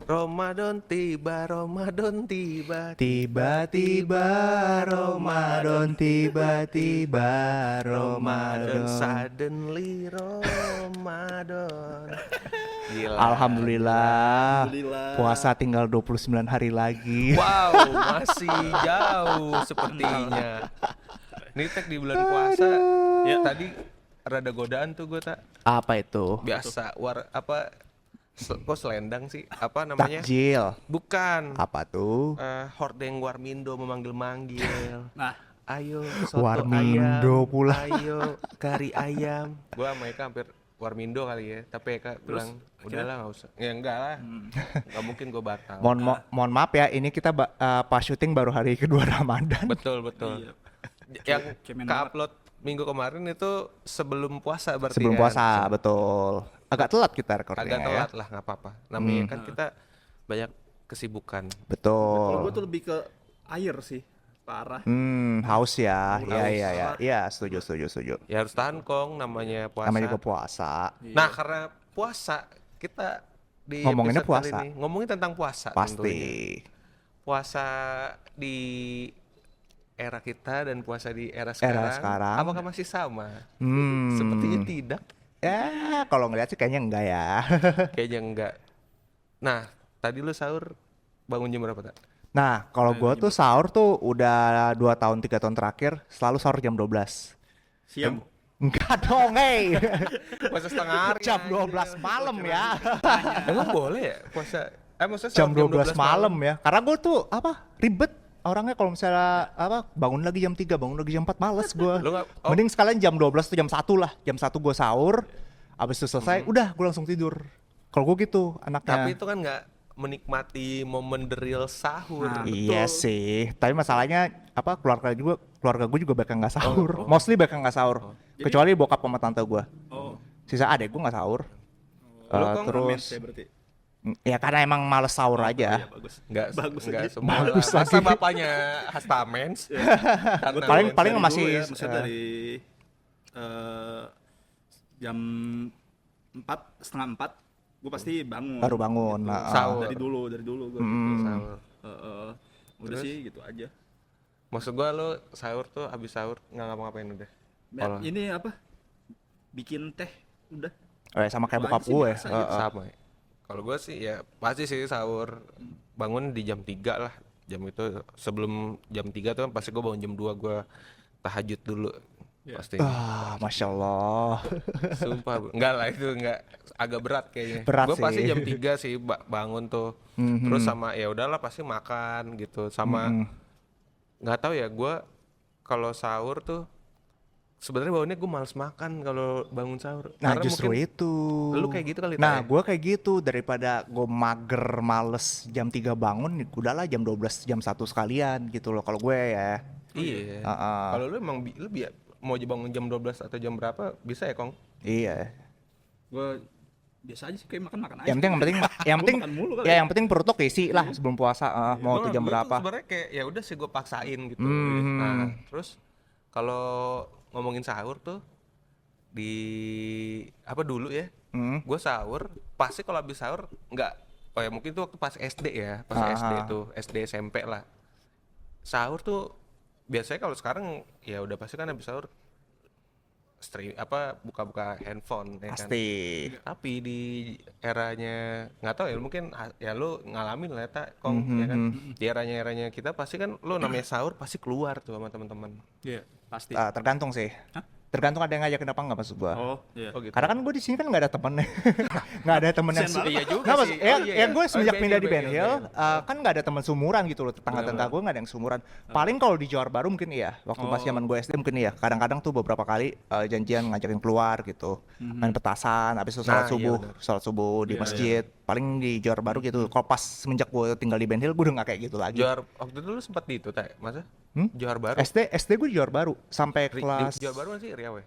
Ramadan tiba, Ramadan tiba. Tiba-tiba Ramadan, tiba-tiba Ramadan, Ramadan. suddenly Ramadan. Gila. Alhamdulillah. Alhamdulillah. Puasa tinggal 29 hari lagi. Wow, masih jauh sepertinya. Ini tag di bulan puasa. Ya tadi rada godaan tuh gue tak Apa itu? biasa kok selendang sih? Apa namanya? Takjil. Bukan. Apa tuh? Hordeng Warmindo memanggil-manggil. Nah, Ayo soto Warmindo ayam, pula. ayo kari ayam. Gua sama Eka hampir Warmindo kali ya, tapi Eka bilang udahlah nggak usah. Ya enggak lah, nggak mungkin gua batal. Mohon maaf ya, ini kita pas syuting baru hari kedua Ramadan. Betul. iya. Yang Cemen ke-upload minggu kemarin itu sebelum puasa berarti Sebelum kan? puasa, betul. Agak telat kita recordnya Agak ya. telat lah, nggak apa-apa. Namanya kan kita banyak kesibukan. kalau Betul. gue tuh lebih ke air sih, parah. Haus ya. Haus. Iya, setuju. Ya harus tahan Kong, namanya puasa. Namanya juga puasa. Nah karena puasa kita di Ngomonginnya episode kali puasa. ini ngomongin tentang puasa Pasti. tentunya. Puasa di era kita dan puasa di era Era sekarang, sekarang. apakah masih sama? Hmm. Sepertinya tidak. Ya, kalau ngeliat sih kayaknya enggak ya. Kayaknya enggak. Nah tadi lu sahur bangun jam berapa tak? Nah, kalau gua tuh sahur tuh udah 2 tahun 3 tahun terakhir selalu sahur jam 12. Siang. Enggak dong, hey. Puasa setengah hari. Jam 12 malam ya. Emang boleh ya puasa? Maksudnya Jam sahur 12 malam ya. Karena gua tuh ribet orangnya kalau misalnya bangun lagi jam 3, bangun lagi jam 4 males gua. Lu nggak- Mending sekalian jam 12 tuh jam 1 lah. Jam 1 gua sahur, habis itu selesai, udah gua langsung tidur. Kalau gua gitu anaknya. Tapi itu kan nggak menikmati momen the real sahur. Nah, Iya betul. sih, tapi masalahnya keluarga gue juga bakal nggak sahur, mostly bakal nggak sahur, kecuali bokap sama tante gue. Oh, Sisa adek gue nggak sahur. Lu kok ramen Terus saya berarti. ya karena emang males sahur Iya, aja. bagus. Nggak Bagus nggak aja. semua Bagus lah. Masa lagi. bapaknya Hastamens Karena Paling Dari masih, dulu ya, maksudnya dari jam 4, setengah 4 gue pasti bangun. baru bangun. Gitu. Nah, Sahur. Dari dulu gue. sahur. Udah Terus? sih gitu aja. Maksud gua lu sahur tuh habis sahur nggak ngapa-ngapain udah. Kalau Ini apa? Bikin teh udah. sama kayak Itu bokap aja sih gue. biasa gitu. sama ya. Kalau gua sih ya pasti sih sahur bangun di jam 3 lah. Jam itu sebelum jam 3 tuh pasti gua bangun jam 2 gua tahajud dulu. Pasti. Masya Allah. Sumpah, enggak lah itu enggak agak berat kayaknya. Berat Gue pasti sih. jam 3 sih bangun tuh. Terus sama ya udahlah pasti makan gitu. Sama nggak tahu ya gue kalau sahur tuh sebenarnya bangunnya gue males makan kalau bangun sahur. Nah Karena justru mungkin itu. lu kayak gitu kali, Nah Tai? gue kayak gitu, daripada gue mager males jam 3 bangun, udahlah jam 12 jam 1 sekalian gitu loh kalau gue ya. Iya. Kalau lu emang lu mau bangun jam 12 atau jam berapa bisa ya, Kong? Iya. Gue biasa aja sih kayak makan aja. Yang penting Gua makan mulu kali ya ya. yang penting perut tuh keisi lah sebelum puasa. Mau tuh jam Gua tuh berapa? sebenarnya kayak ya udah sih gue paksain gitu. Nah, terus kalau ngomongin sahur tuh di apa dulu ya? Gue sahur pasti kalau habis sahur nggak. Oh ya mungkin tuh waktu pas SD ya, pas SD tuh SD SMP lah. Sahur tuh biasanya kalau sekarang ya udah pasti kan habis sahur buka-buka handphone ya kan. Pasti. Tapi di eranya nggak tahu ya mungkin ya lu ngalamin lah ya tak Kong ya kan. Di eranya kita pasti kan lu namanya sahur pasti keluar tuh sama teman-teman. Iya, pasti. Tergantung sih. Tergantung ada yang ngajakin apa nggak maksud gua. Oh, iya. Oh gitu. Karena kan gue di sini kan nggak ada temen, nggak ada temen yang Kesian banget. Iya juga nggak, sih. maksud, Oh, iya. gue semenjak Oh, pindah di Ben Ben Hill, Hill, kan nggak ada teman sumuran gitu loh. Tetangga-tetangga gue nggak ada yang sumuran. Paling kalau di Johor Baru mungkin iya. Waktu pas zaman gue SD mungkin iya. Kadang-kadang tuh beberapa kali janjian ngajakin keluar gitu, main petasan, habis itu Nah, sholat subuh di masjid. Paling di Johor Baru gitu. Kalau pas semenjak gue tinggal di Ben Hill, gue udah nggak kayak gitu lagi. Johor waktu itu lu sempat di itu tak masa? Johor Baru. SD gue di Johor Baru sampai Di kelas Johor Baru masih Riau ya?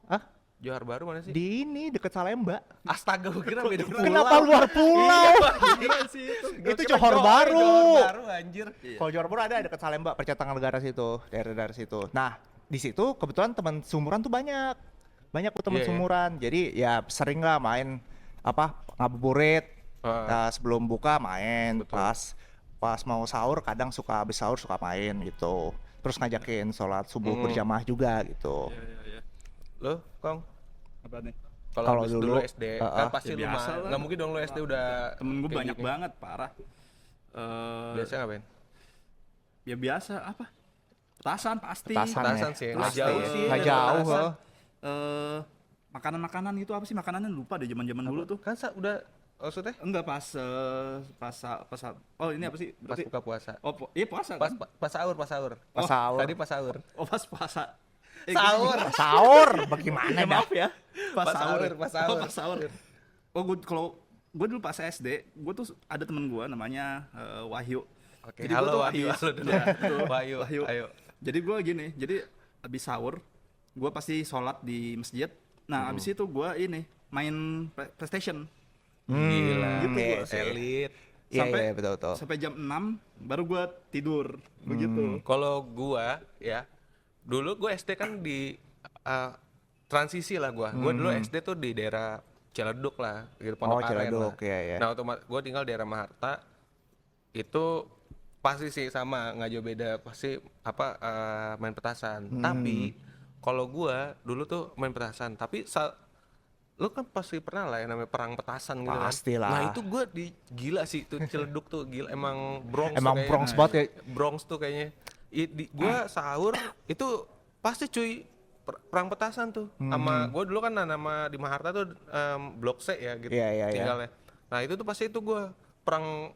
ah Johar Baru mana sih? Di ini deket Salemba. Astaga, gue kira beda pulau. Kenapa luar pulau? Iya sih itu. Gua Itu kira Johor Baru. Johor Baru anjir. Kalau Johor Baru ada deket Salemba, Percetakan Negara situ, daerah situ. Nah, di situ kebetulan teman sumuran tuh banyak tuh teman Iya, iya. sumuran. Jadi ya sering lah main ngabuburit. Nah, sebelum buka main, Betul. pas mau sahur kadang suka habis sahur suka main gitu. Terus ngajakin sholat subuh berjamaah juga gitu. Iya. Lo, Kong? Apa nih? Kalau Kalau dulu dulu, SD, kan pasti ya lu biasa mah. lah. Nggak mungkin dong lu SD udah Temen gue kayak banyak gini. banget, parah. Biasa ngapain? Ya biasa apa? Petasan pasti. Petasan sih, nggak Pasti. jauh sih. Nggak jauh, Petasan. Makanan-makanan itu apa sih? Makanannya lupa deh zaman-zaman dulu tuh. Kan udah maksudnya Enggak pas oh ini apa sih? pas Berarti buka puasa. iya puasa Pas kan? pas sahur. Pas sahur. Tadi pas sahur. Oh pas puasa. Sahur. Sahur, bagaimana Ya, dah? maaf ya. Pas Pas sahur. sahur, pas sahur. Oh, pas sahur. Oh, kalau gue dulu pas SD, gue tuh ada temen gue namanya Wahyu. Oke, Jadi gua halo tuh Wahyu, habis- halo dulu. Ya, betul. Wahyu, ayo. Jadi gue gini, jadi habis sahur, gue pasti sholat di masjid. Nah, habis itu gue ini main PlayStation. Gila. Gitu gua. Elit. Iya, betul. Sampai jam 6 baru gue tidur. Begitu. Kalau gua ya, dulu gua SD kan di transisi lah gua. Gua dulu SD tuh di daerah Ciledug lah, gitu Pondok Aren Ciledug, lah. iya. Nah, otomatis gua tinggal di daerah Maharta. Itu pasti sih sama, nggak jauh beda, pasti main petasan. Tapi kalau gua dulu tuh main petasan, tapi lu kan pasti pernah lah yang namanya perang petasan gitu kan. Pastilah. Nah, itu gua gila sih tuh Ciledug tuh gila, emang Bronx tuh Emang kayaknya. Bronx banget ya. Bronx tuh kayaknya. Gua sahur itu pasti cuy perang petasan tuh. Sama gua dulu kan nama di Maharta tuh Blok C ya gitu. Iya. Tinggalnya. Nah, itu tuh pasti itu gua perang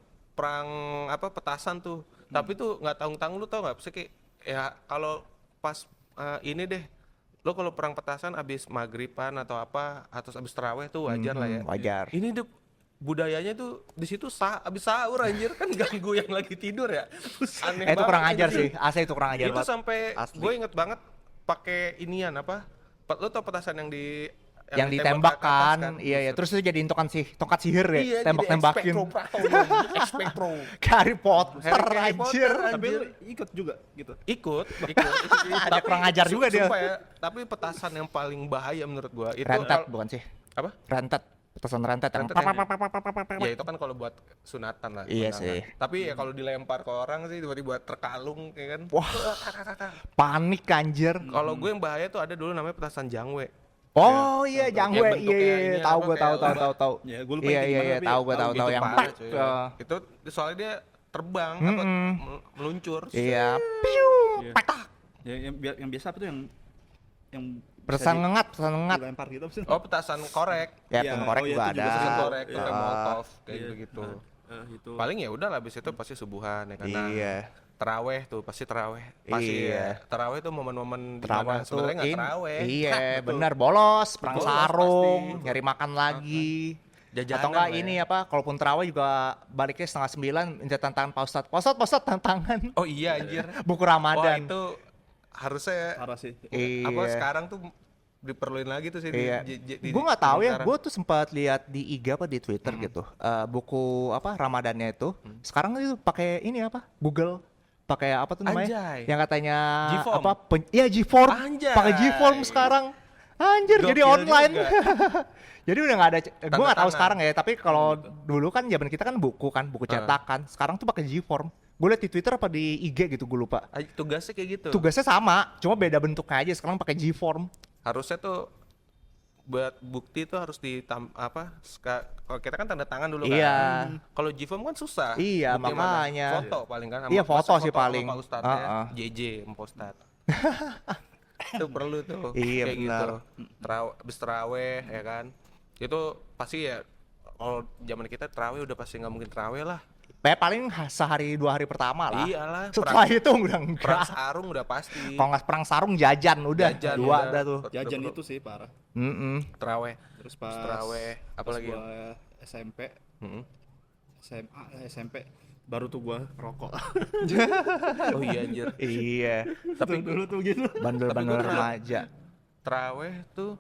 petasan tuh. Tapi tuh nggak tanggung-tanggung, lu tau nggak sih kayak ya kalau pas ini deh, lo kalau perang petasan abis maghriban atau apa atau abis taraweh tuh wajar lah ya. Wajar. Ini budayanya tuh di situ abis sahur anjir, kan ganggu yang lagi tidur ya. Aneh Itu banget kurang ajar anjir. sih. Asli itu kurang ajar Itu banget. sampai Asli. gue inget banget pakai inian apa? Lo tau petasan yang Yang ditembak ditembak ke atas kan, iya. Terus itu jadiin tongkat sihir ya, Iya, tembak-tembakin. Expectro. Kayak Harry Potter, Harry Potter, anjir. Tapi lu ikut juga gitu. Ikut. Ada kurang ajar juga dia. Sumpah ya, tapi petasan yang paling bahaya menurut gua itu Rentet bukan sih? apa? Rentet. Petasan rentet yang Rentet ya? Ya itu kan kalau buat sunatan lah. Iya kondangan. sih. Tapi ya kalau dilempar ke orang sih tiba-tiba terkalung ya kan. Wah, panik anjir. Kalau gue yang bahaya tuh ada dulu namanya petasan jangwe. Oh iya, jangwe, Yang bentuknya iya, ini tahu apa, gue, kayak tahu. Ya, gua lupa Iya, itu iya, gimana, tapi tahu gue, tahu tahu Itu yang parah, pak. cuy. Itu soalnya dia terbang meluncur. Iya. Iya. Petak. Ya, yang biasa apa tuh yang Petasan bisa ngengat, petasan ngengat. dilempar gitu apa sih? Oh, petasan korek. Ya, Iya, petasan korek oh iya, juga itu ada. juga Petasan Iya. korek, Iya. pakai molotov kayak Iya. begitu. Itu. Paling ya udah lah, habis itu pasti subuhan ya kan. Nah, Iya. Teraweh tuh pasti teraweh. Pasti Iya. ya. Teraweh tuh momen-momen Terawih dimana tuh sebenarnya nggak ini. teraweh. Iya, benar, bolos, perang Bolos sarung, pasti. nyari makan lagi. Jajanan Atau enggak lah ya. ini apa, kalaupun terawih juga baliknya 8:30 minta tantangan Pak Ustadz. Pak Ustadz tantangan. Oh iya anjir. Buku Wah Ramadan. itu harusnya Parah sih. apa Iya. sekarang tuh diperluin lagi tuh sih. Iya. Gue nggak tahu ya, gue tuh sempat lihat di IG apa di Twitter gitu, buku apa Ramadannya itu. Sekarang itu pakai ini apa, Google, pakai apa tuh namanya? Anjay. Yang katanya G-Form. apa? Iya G-Form. Anjay. Pakai G-Form sekarang. Anjir, jadi Gokil online. juga. Jadi udah nggak ada, gue nggak tahu tangan. sekarang ya. Tapi kalau dulu kan zaman kita kan buku cetakan. Sekarang tuh pakai G-Form. Gue liat di Twitter apa di IG gitu, gue lupa. Tugasnya kayak gitu. Tugasnya sama, cuma beda bentuknya aja. Sekarang pakai G-Form. Harusnya tuh buat bukti tuh harus kalau kita kan tanda tangan dulu Iya. kan. Kalau G-Form kan susah. Iya, Bukti mana? makanya. Foto paling kan. Iya, foto masa sih sama paling. Pak Ustadznya, Heeh. JJ sama Pak Ustadz. Itu perlu tuh. Iya, kayak benar. gitu. Habis terawih ya kan. Itu pasti ya kalau zaman kita terawih udah pasti nggak mungkin terawih lah. Paling sehari 2 hari pertama lah. Iyalah. Setelah itu udah perang enggak. sarung udah pasti. Kalau nggak perang sarung jajan udah. Jajan Dua udah. dah tuh. Jajan itu sih parah. Terawih. Terus Pas pas terawih apalagi ya? gua SMP, Mm-mm. SMA, SMP baru tuh gua rokok. Oh iya anjir. Iya. Tapi dulu tuh gitu. Bandel-bandel Tapi gua remaja. terawih tuh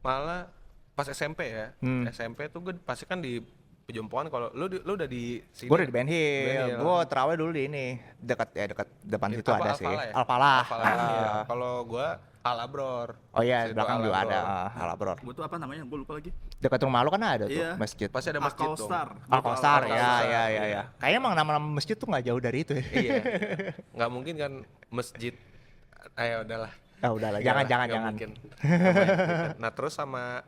malah pas SMP ya. SMP tuh gue pasti kan di Pejompongan. Kalau lu udah di sini. Gue udah di Ben Ben Hill. Hill. Gue terawih dulu di ini dekat depan situ Apa, ada sih. Alfalah ya? Alfalah. Iya. Kalau gue Alabror. Oh iya, Situ belakang juga ada Alabror. Alabror. Gue tuh apa namanya? Gue lupa lagi. Dekat rumah lu kan ada tuh Iya. masjid. Pasti ada masjid dong. Alkostar. Alkostar ya, Alkostar, ya. iya. Kayaknya emang nama-nama masjid tuh nggak jauh dari itu ya. Iya. Nggak mungkin kan masjid. Ayo udahlah. Ah udahlah, Nggak jangan. mungkin. Nggak mungkin. Nah terus sama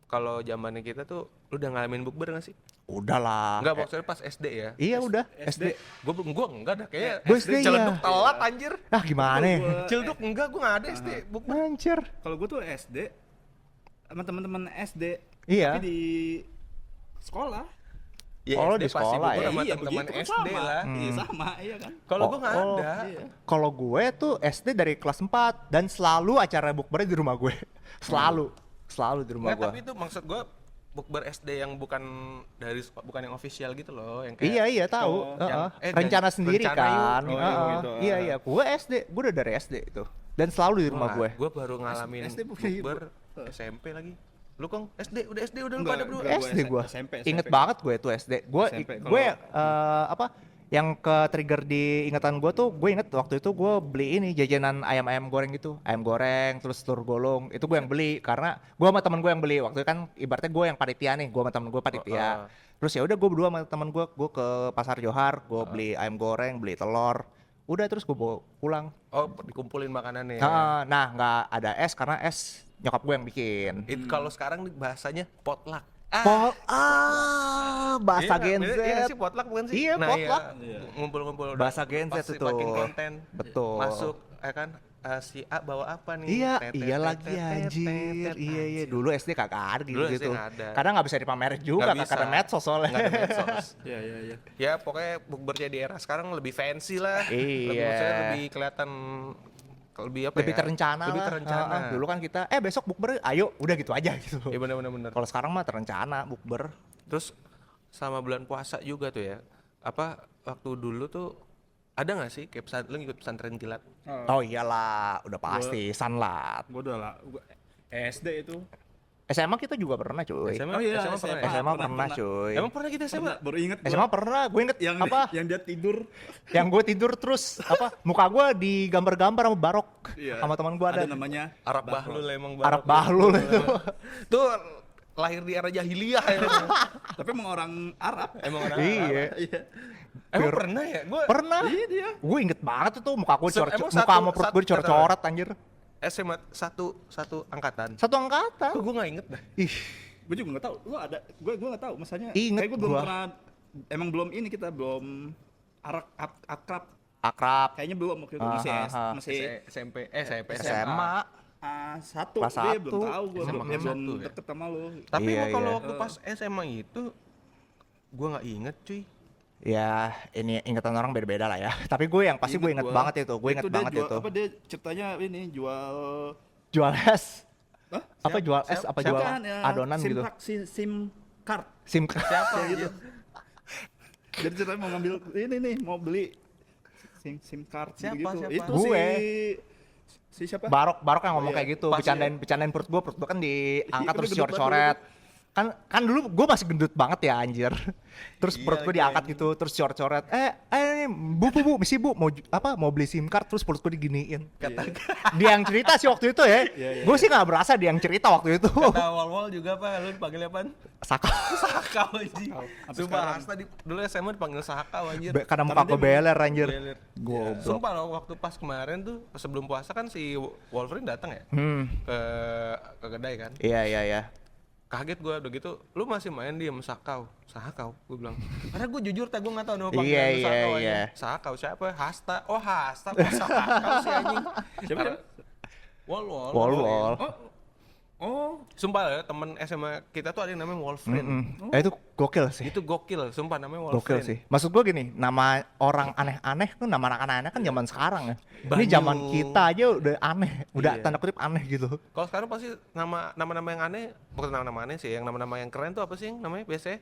kalau zamannya kita tuh lu udah ngalamin bukber nggak sih? Udahlah. Enggak, maksudnya pas SD ya. Iya udah, SD. Gua enggak dah kayak Gua SD Ciledug iya. telat anjir. Ah gimana ya? Ciledug enggak, gua enggak ada SD bukber. Anjir. Kalau gue tuh SD sama teman-teman SD. Iya. Tapi di sekolah. Ya, Oh, SD di pasti sekolah bukber ya? sama Iya, teman-teman begitu kan SD sama. lah. Iya sama, iya kan. Kalau gua enggak Oh, ada. Iya. Kalau gue tuh SD dari kelas 4 dan selalu acara bukber di rumah gue. Selalu di rumah Nggak, gue. tapi itu maksud gua bukber SD yang bukan bukan yang official gitu loh, yang Iya kayak tahu. yang- Rencana dan- sendiri rencana kan. yuk, gitu. Iya. Gue SD, gue udah dari SD itu. Dan selalu di rumah gue. Gua baru ngalamin SD bukan bukber SMP lagi. Lu Kong SD udah lu Enggak, pada bro. enggak. SD gue. SMP. Ingat banget gue itu SD. Gue SMP, gue kalau- apa? Yang ke trigger di ingatan gue tuh, gue inget waktu itu gue beli ini jajanan ayam goreng gitu, ayam goreng terus telur gulung, itu gue yang beli karena gue sama temen gue yang beli waktu itu kan ibaratnya gue yang panitia nih, gue sama temen gue panitia. Terus ya udah gue berdua sama temen gue ke pasar Johar, gue beli ayam goreng, beli telur, udah terus gue bawa pulang. Oh, dikumpulin makanannya. Nah nggak ada es karena es nyokap gue yang bikin. Itu kalau sekarang bahasanya potluck. Bahasa Iya Gen nggak? Z. Iya nggak sih potluck bukan sih? Iya, potluck. Ngumpul-ngumpul. Bahasa Gen Z pasti itu. bikin konten. Betul. Masuk, kan si A bawa apa nih? Iya, Tet, iya tet, lagi tet, tet, anjir. tet, Iya, anjir. dulu SD kagak ada Dulu SD gitu. nggak ada. Karena nggak bisa dipamerin juga, Nggak karena bisa. medsos soalnya. Nggak ada medsos. Iya. Ya pokoknya bukbernya di era sekarang lebih fancy lah. Iya. Lebih, maksudnya lebih kelihatan lebih apa Lebih ya? terencana Lebih lah. terencana. Dulu kan kita, besok bukber, ayo, udah gitu aja gitu. Iya benar. Kalau sekarang mah terencana bukber. Terus sama bulan puasa juga tuh ya. Apa waktu dulu tuh ada nggak sih kayak lu ngikut pesantren kilat? Oh iyalah, udah pasti, Sanlat. Gue udah lah. SD itu. SMA kita juga pernah cuy. SMA, Oh iya, SMA pernah ya? SMA pernah. pernah cuy. Emang pernah kita SMA? Baru inget gua. SMA pernah, gue inget yang apa? yang dia tidur. Yang gue tidur terus apa? Muka gue digambar-gambar sama Barok. Iya. Sama teman gue ada. namanya Arab Bahlul emang Arab Barok. Bahlul itu. Tuh lahir di era jahiliyah ya. tapi emang orang Arab. Emang orang Iya. Arab. Iya. Emang pernah ya? Gua Pernah. Iya dia. Gue inget banget itu muka gue Emang muka sama perut gue satu- coret-coret anjir. SMA satu angkatan. Satu angkatan. Kok gue nggak inget dah. Ih, Gue juga nggak tahu. Lu ada? Gue nggak tahu. Masanya Inget kayak gue belum gua. pernah. Emang belum ini kita belum akrab. akrab. Kayaknya belum waktu itu masih masih SMP, SMP, SMA. satu. Kelas Dia satu. belum tahu gue SMA belum kelas belum satu ya? deket sama lu. Tapi Iya, emang kalau iya. waktu pas SMA itu gue nggak inget cuy. Ya, ini ingatan orang beda-beda lah ya. Tapi gue yang pasti gue inget gua. banget itu. Gue inget dia banget jual, itu. Apa dia ceritanya ini jual Jual es. Hah? Apa jual es? Apa jual Bukan, ya, adonan SIM gitu? SIM card. SIM Siapa Kayak gitu. Jadi ceritanya mau ngambil ini nih, mau beli SIM card Siapa, gitu. siapa? Itu Gue. si siapa? Barok yang ngomong Oh, iya. kayak gitu, Pas bercandain perut gue kan diangkat Iya, terus gendut banget coret-coret. Kan dulu gue masih gendut banget ya anjir. Terus Iya, perut gue lagi, diangkat gitu, terus coret-coret. Bu, misi bu, mau beli SIM card terus perut gue diginiin. Dia yang cerita sih waktu itu ya. Iya, Gue sih nggak berasa dia yang cerita waktu itu. Kata Wal juga apa? Lu dipanggil apaan? Sakau. Sakau anjing. Sampai Sumpah sekarang. Hasta dulu SMA dipanggil Sakau anjir. Karena muka Karena gue dia beler anjir. Beler. Goblok. Sumpah loh waktu pas kemarin tuh pas sebelum puasa kan si Wolverine datang ya ke kedai kan. Iya. Kaget gue udah gitu, lu masih main dia sama Sakau, gue bilang. Karena gue jujur gue nggak tahu nama Iya, panggilan iya, Sakau aja. iya. Sakau siapa? Hasta, kok Sakau sih anjing. Siapa ya? Wall. Oh, Sumpah ya temen SMA kita tuh ada yang namanya Wolverine. Itu gokil sih. Itu gokil, sumpah namanya Gokil Wolverine. sih. Maksud gue gini, nama orang aneh-aneh tuh nama anak aneh kan zaman sekarang ya. Ini Banyu. zaman kita aja udah aneh, udah Iya. tanda kutip aneh gitu. Kalau sekarang pasti nama-nama yang aneh, bukan nama-nama aneh sih, yang nama-nama yang keren tuh apa sih yang namanya biasanya?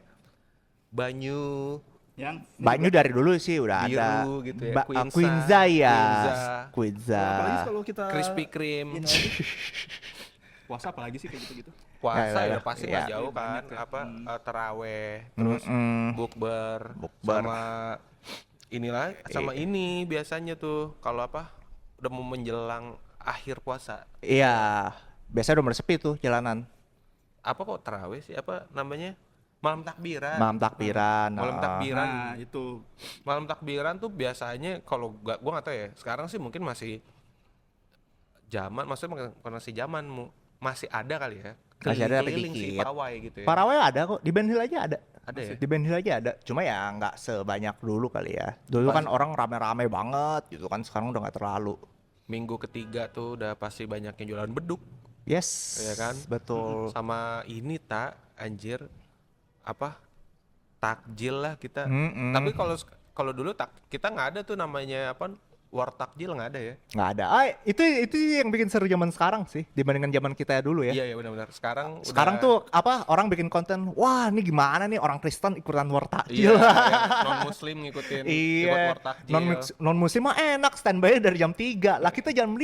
Banyu, yang Banyu dari dulu sih udah ada. Biru gitu ya, Quinza, Quinza ya. Quinza. Quinza. apalagi kalau kita Krispy Kreme. ini lagi, Puasa apalagi sih kayak gitu-gitu. Puasa Ya, ya pasti ya. nggak jauh kan, Banyak ya. apa taraweh, terus bukber, Bukber. sama inilah sama ini biasanya tuh kalau apa udah mau menjelang akhir puasa. Iya, biasanya udah sepi tuh jalanan. Apa kok taraweh sih? Apa namanya? Malam takbiran. Malam takbiran. Malam takbiran. Nah, itu Malam takbiran tuh biasanya kalau gua nggak tahu ya. Sekarang sih mungkin masih zaman, maksudnya bukan masih zaman, masih ada kali ya. Masih ada tapi Keliling sih dikit. pawai gitu ya. Parawai ada kok, di Ben Hill aja ada. Ada ya? Di Ben Hill aja ada. Cuma ya nggak sebanyak dulu kali ya. Dulu kan orang rame-rame banget gitu kan, sekarang udah nggak terlalu. Minggu ketiga tuh udah pasti banyak yang jualan beduk. Yes. Iya kan? Betul. Sama ini anjir apa takjil lah kita. Mm-mm. Tapi kalau dulu kita nggak ada tuh namanya apa war takjil, nggak ada ya. Nggak ada. Itu yang bikin seru zaman sekarang sih dibandingkan zaman kita dulu ya. Iya benar-benar. Sekarang Tuh apa orang bikin konten, wah ini gimana nih orang Kristen ikutan war iya, takjil. non muslim ngikutin ikut Iya, war takjil. non muslim mah enak standby dari jam 3 lah, kita jam 5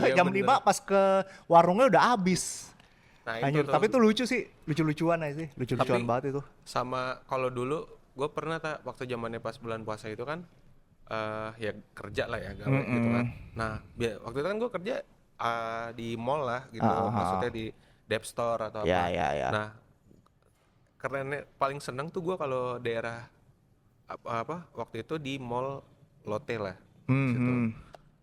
Iya, jam bener. 5 pas ke warungnya udah habis. Nah, Anjir, tuh. tapi itu lucu sih, lucu-lucuan aja sih, lucu-lucuan Tapi- banget itu. Sama kalau dulu gue pernah waktu zamannya pas bulan puasa itu kan ya kerja lah ya gawe gitu kan. Nah waktu itu kan gue kerja di mall lah gitu, maksudnya di Dep Store atau Ya, apa. ya. Nah kerennya paling seneng tuh gue kalau daerah apa waktu itu di mall Lotte lah. Situ.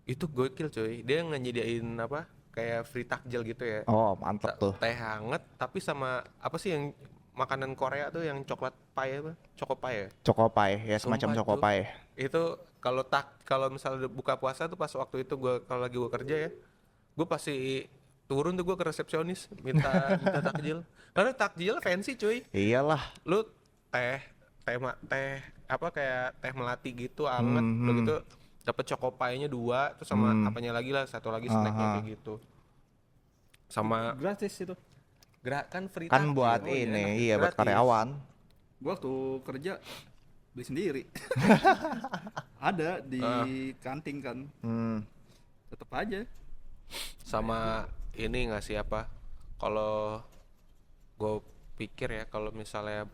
Itu gokil cuy, dia nyediain apa kayak free takjil gitu ya. Oh mantep tuh. Teh hangat tapi sama apa sih yang makanan Korea tuh yang coklat pie apa? Choco pie ya? Chocopai ya, semacam Sumpah chocopai. Itu kalau misalnya buka puasa tuh pas waktu itu kalau lagi gua kerja ya, gua pasti turun tuh gua ke resepsionis minta takjil. Karena takjil fancy cuy. Iyalah. Lu teh apa kayak teh melati gitu anget, udah gitu dapet chocopie-nya 2 terus sama apanya lagi lah, satu lagi snacknya kayak gitu. Sama gratis itu. gerakan free Kan takjil. buat Oh, ini, enak. iya buat Gratis. karyawan. Gua waktu kerja beli sendiri. Ada di kantin kan. Tetep aja. Sama ini nggak sih apa kalau gue pikir ya kalau misalnya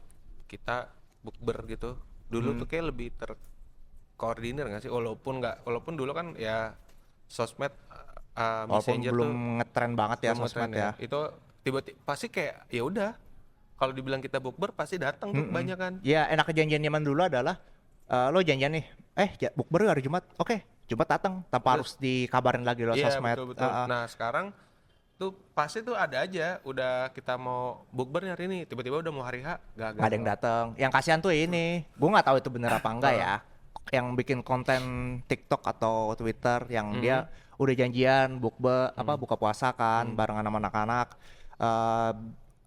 kita bukber gitu dulu tuh kayak lebih terkoordinir nggak sih, walaupun dulu kan ya sosmed Walaupun messenger belum tuh ngetren banget ya belum sosmed ngetren ya. itu tiba-tiba pasti kayak ya udah kalau dibilang kita bukber pasti datang tuh kebanyakan. Ya enak janjian zaman dulu adalah lo janjian nih, bukber hari Jumat, oke Jumat datang tanpa harus dikabarin lagi lo Iya sosmed. betul. Nah sekarang tuh pasti tuh ada aja udah kita mau bukber hari ini tiba-tiba udah mau hari H Nggak ada yang datang. Yang kasihan tuh ini, gue nggak tahu itu bener apa enggak ya. Yang bikin konten TikTok atau Twitter yang dia udah janjian buka puasa kan barengan sama anak-anak,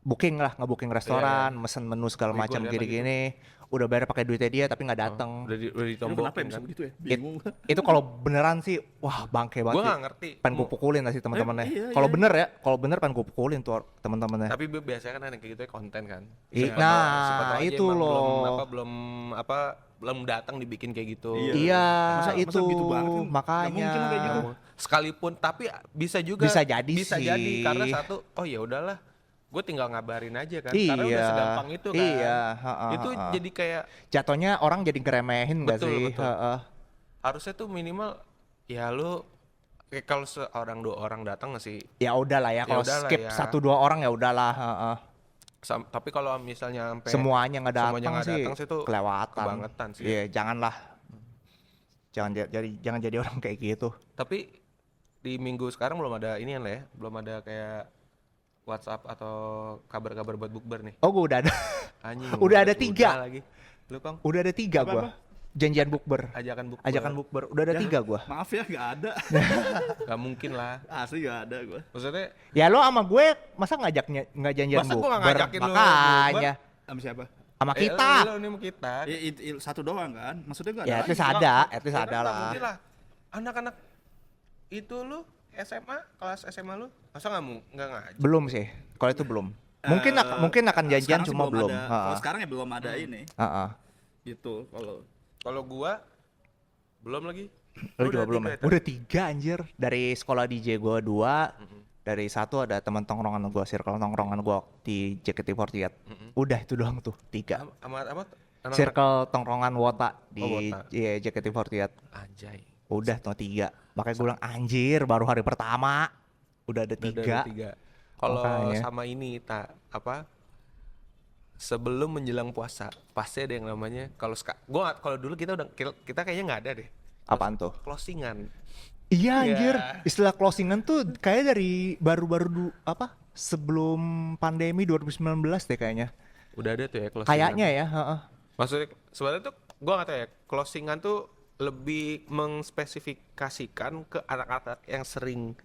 booking lah, ngebooking restoran, mesen menu segala Wih, gua macam liat gini-gini. Udah bayar pakai duitnya dia tapi nggak datang. udah Itu kenapa ditombokin ya bisa kan. begitu ya? Bingung. Itu kalau beneran sih, wah bangke Gue banget. nggak sih. ngerti. Pengen gue pukulin lah sih teman-temannya. Iya, Kalau iya, bener ya, kalau bener pengen gue pukulin tuh teman-temannya. Tapi biasanya kan ada kayak gitu ya konten kan. Nah, Siapa tahu aja itu emang loh. belum datang dibikin kayak gitu. Iya, Masa itu gitu banget kan? Nggak makanya. mungkin kayak gitu. Sekalipun tapi bisa juga. Bisa jadi Bisa sih. jadi karena satu, oh ya udahlah, gue tinggal ngabarin aja kan. Karena udah Iya. segampang itu kan. Iya, Itu jadi kayak jatuhnya orang jadi ngeremehin nggak Betul, sih? betul. harusnya tuh minimal ya lu kayak kalau seorang 2 orang datang nggak sih. Ya udahlah ya, kalau udahlah skip ya. 1-2 orang ya udahlah. Tapi kalau misalnya sampai Semuanya nggak semuanya datang nggak sih, datang sih itu kelewatan. kebangetan sih. Iya, janganlah. Jangan jadi orang kayak gitu. Tapi di minggu sekarang belum ada ini lah ya, belum ada kayak WhatsApp atau kabar-kabar buat bukber nih. Oh, gue udah ada. Anjing. Udah ada 3. lagi. Lu Kong, Udah ada 3 gua. Janjian bukber. Ajakan bukber. Udah ada 3 gua. Maaf ya, nggak ada. Gak mungkin lah. Asli nggak ada gua. Maksudnya Ya lo sama gue masa nggak janjian Masa gua bukber? nggak ngajakin lu Makanya Sama siapa? sama kita. Lu ini sama kita. Satu doang kan? Maksudnya nggak Ya ada at least lagi. ada, at least Ya kan ada nggak lah. mungkin lah. Anak-anak itu lu SMA, kelas SMA lu, masa nggak ngaji? Belum sih. Kalau itu belum. Mungkin akan janjian Sekarang sih cuma belum. ada. Kalau sekarang ya belum ada ini. Heeh. Gitu Kalau gua belum lagi. Lu juga udah belum 3 ya? ya? Udah 3 anjir. Dari sekolah DJ gua 2, Dari satu ada teman tongkrongan gue, circle tongkrongan gue di JKT48. Udah itu doang tuh, 3. Sama apa? Anak-anak Circle tongkrongan Wota di Wota. JKT48. anjay. Udah tuh 3. Makanya gue bilang anjir baru hari pertama udah ada 3. Kalau Makanya. sama ini sebelum menjelang puasa pasti ada yang namanya kalau dulu kita kayaknya nggak ada deh. Apaan tuh? Closingan. Iya anjir, Iya. istilah closingan tuh kayak dari baru-baru sebelum pandemi 2019 deh kayaknya. Udah ada tuh ya closingan. Kayaknya ya, heeh. Maksudnya sebenarnya tuh gua nggak tahu ya, closingan tuh lebih mengspesifikasikan ke anak-anak yang sering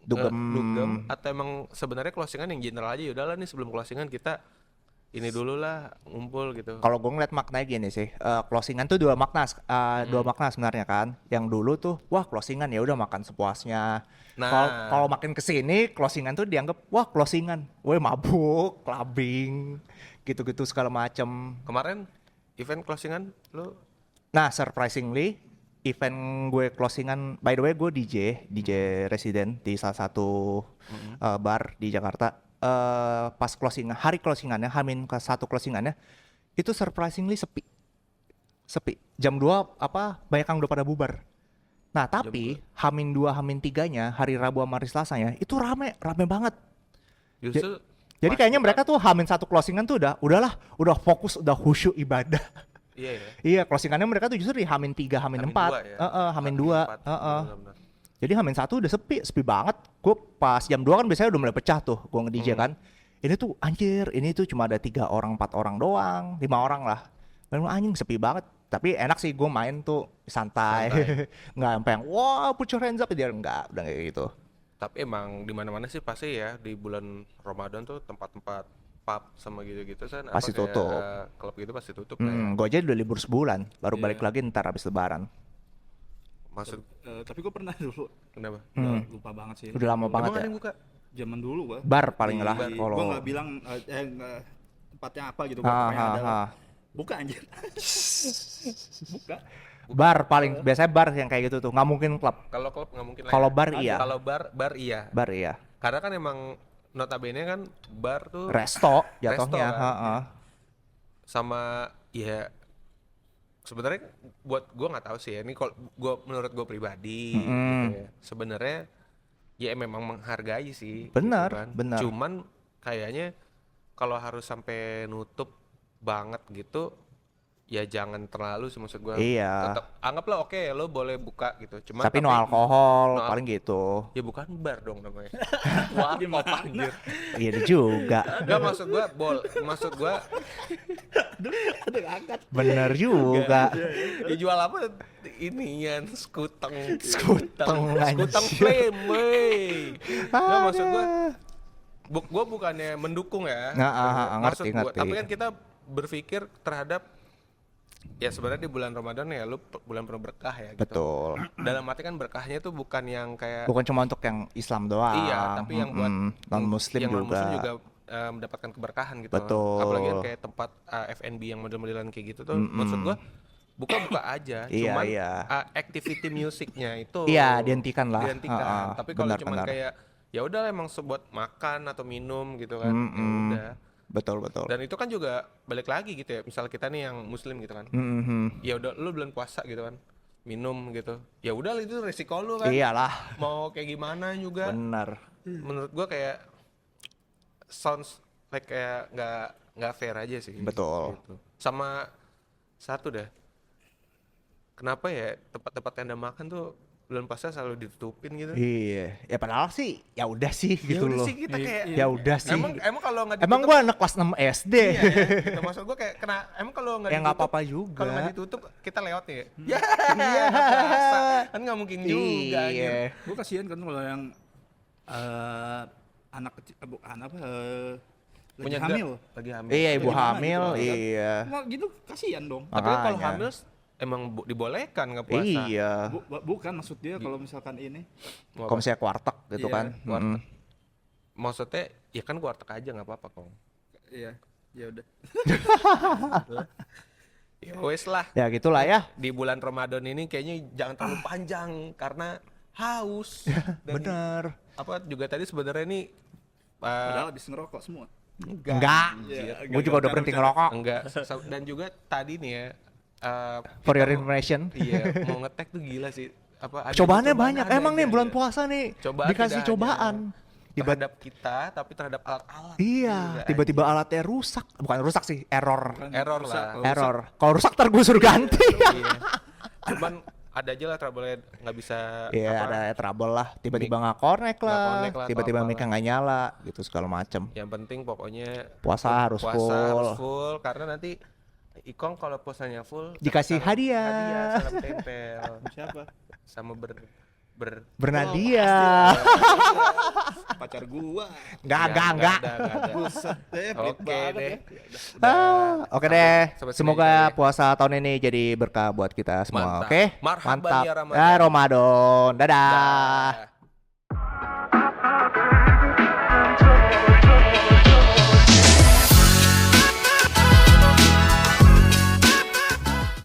dugem atau emang sebenarnya closingan yang general aja, udahlah nih sebelum closingan kita ini dulu lah ngumpul gitu. Kalau gue ngeliat maknanya gini sih, closingan tuh dua makna sebenarnya kan. Yang dulu tuh, wah closingan ya udah makan sepuasnya. Nah. Kalau makin kesini, closingan tuh dianggap wah closingan, weh mabuk, clubbing, gitu-gitu segala macem. Kemarin event closingan lu Nah surprisingly, event gue closingan, by the way gue DJ resident di salah satu bar di Jakarta. Pas closingan, hari closingannya, Hamin ke 1 closingannya itu surprisingly sepi. Jam 2 banyak yang udah pada bubar. Nah, tapi Hamin 2, Hamin 3-nya, hari Rabu sama hari Selasanya itu rame banget. justru Jadi pas kayaknya buka- mereka tuh Hamin 1 closingan tuh udah fokus, udah khusyuk ibadah. iya ya. Iya, closingannya mereka tuh justru di Hamin 3, Hamin 4. dua ya? Hamin 2. Empat, benar-benar. Jadi Hamin 1 udah sepi banget. Gue pas jam 2 kan biasanya udah mulai pecah tuh gue nge-DJ kan. Ini tuh anjir, ini tuh cuma ada 3 orang, 4 orang doang, 5 orang lah. Memang anjing sepi banget. Tapi enak sih gue main tuh santai. Nggak sampai yang wah put your hands up, dia enggak, udah kayak gitu. Tapi emang di mana-mana sih pasti ya di bulan Ramadan tuh tempat-tempat pub sama gitu-gitu kan Pasti kayak, tutup. klub gitu pasti tutup lah ya. Gue aja udah libur sebulan, baru Iya. balik lagi ntar habis lebaran. Maksud Tapi gue pernah dulu, kenapa? lupa banget sih. Udah lama banget Emang ada ya. yang buka? Zaman dulu gua. Bar paling lah Gue kalau. nggak bilang tempatnya apa gitu. Pokoknya ada lah. Buka anjir. Buka. Bar paling biasanya bar yang kayak gitu tuh, nggak mungkin klub. Kalau klub nggak mungkin lah. Kalau ya. bar iya. Kalau bar iya. Bar iya. Karena kan emang notabene kan bar tuh Resto jatuhnya. Resto kan. Heeh. sama ya sebenarnya buat gue nggak tahu sih ya, ini kalau menurut gue pribadi gitu ya. Sebenarnya ya memang menghargai sih Benar, gitu kan. benar. Cuman kayaknya kalau harus sampai nutup banget gitu ya jangan terlalu sih, maksud gue. Iya. Tetap anggaplah oke lo boleh buka gitu, cuman Tapi no alkohol no al- paling gitu. ya bukan bar dong namanya. Warkop anjir. Iya juga. Enggak, maksud gua Bener juga. dijual apa inian skuteng anjir. flame wey. Nggak, maksud gua bukannya mendukung ya. Nah, Maksud ngerti. gua, tapi kan kita berpikir terhadap ya sebenarnya di bulan Ramadan ya lu bulan penuh berkah ya gitu. Betul. Dalam arti kan berkahnya tuh bukan yang kayak Bukan cuma untuk yang Islam doang. iya, tapi yang buat non Muslim yang juga. non-muslim juga mendapatkan keberkahan gitu. Betul. Apalagi kan kayak tempat F&B yang model-modelan kayak gitu tuh, maksud gua buka aja. Iya, Cuman iya. activity musiknya itu Iya, dihentikan lah. Dihentikan. Tapi kalau benar, cuman benar. kayak ya udah emang sebuat makan atau minum gitu kan, ya udah. Betul. Dan itu kan juga balik lagi gitu ya. Misal kita nih yang muslim gitu kan. Ya udah lu bulan puasa gitu kan. Minum gitu. Ya udah itu resiko lu kan. Iyalah. Mau kayak gimana juga. Benar. Menurut gua kayak sounds like kayak nggak fair aja sih. Betul. Gitu. Sama satu dah. Kenapa ya tempat-tempat tenda makan tuh bulan puasa selalu ditutupin gitu? Iya. Ya padahal sih ya udah sih gitu Ya udah loh. sih kita kayak Ya udah sih. Emang kalau nggak Emang gua anak kelas 6 SD. iya, ya, gitu. Maksud gua kayak emang kalau nggak Ya nggak ditutup, apa-apa juga. kalau nggak ditutup kita lewat ya. Ya. Puasa. Kan nggak mungkin juga. anjir. Iya. Gue kasihan kan kalau yang anak kecil, bukan apa, lagi Punya hamil. Lagi hamil. Iya, ibu Gimana hamil, gitu, kan? iya. Nggak gitu kasihan dong. Tapi kan kalau Makanya. hamil emang dibolehkan nggak puasa. Iya. Bukan maksud dia kalau misalkan ini. Mau Kalau apa? misalnya kuartek gitu Iya, kan. Warteg. Maksudnya ya kan gua warteg aja nggak apa-apa kok. Iya, ya udah. Ya wes lah. Ya gitulah ya. Di bulan Ramadan ini kayaknya jangan terlalu panjang karena haus. Dan Bener. apa juga tadi sebenarnya nih Padahal habis ngerokok semua. Enggak. Iya, Gue juga udah berhenti ngerokok. enggak. Dan juga tadi nih ya For your kita information. iya, mau ngetek tuh gila sih. Apa ada Cobaannya cobaan banyak. ada Emang aja, nih bulan iya. puasa nih Cobaan dikasih tidak cobaan. hanya terhadap kita tapi terhadap alat-alat. Iya, Juga tiba-tiba anjing. alatnya rusak. Bukan rusak sih, error. Error Rusak. lah. Error. Kalau rusak ntar gue suruh ganti. Iya. Cuman ada aja lah trouble-nya nggak bisa Iya, apa, ada trouble lah. Tiba-tiba nggak connect Nggak lah. connect lah atau Tiba-tiba apalah. mic nggak nyala gitu segala macem. yang penting pokoknya Puasa harus harus full. full karena nanti Ikong kalau puasanya full Dikasih dapat hadiah. salam tempel Siapa? sama Bernadia. Pacar gua. Enggak. ada. Buset deh, pelit Oke banget deh. ya. Oke deh. sampai sini Semoga aja deh. puasa tahun ini jadi berkah buat kita semua. Mantap. Oke? Marhaban Mantap. ya Ramadan. Ya Ramadan. Dadah. Dah.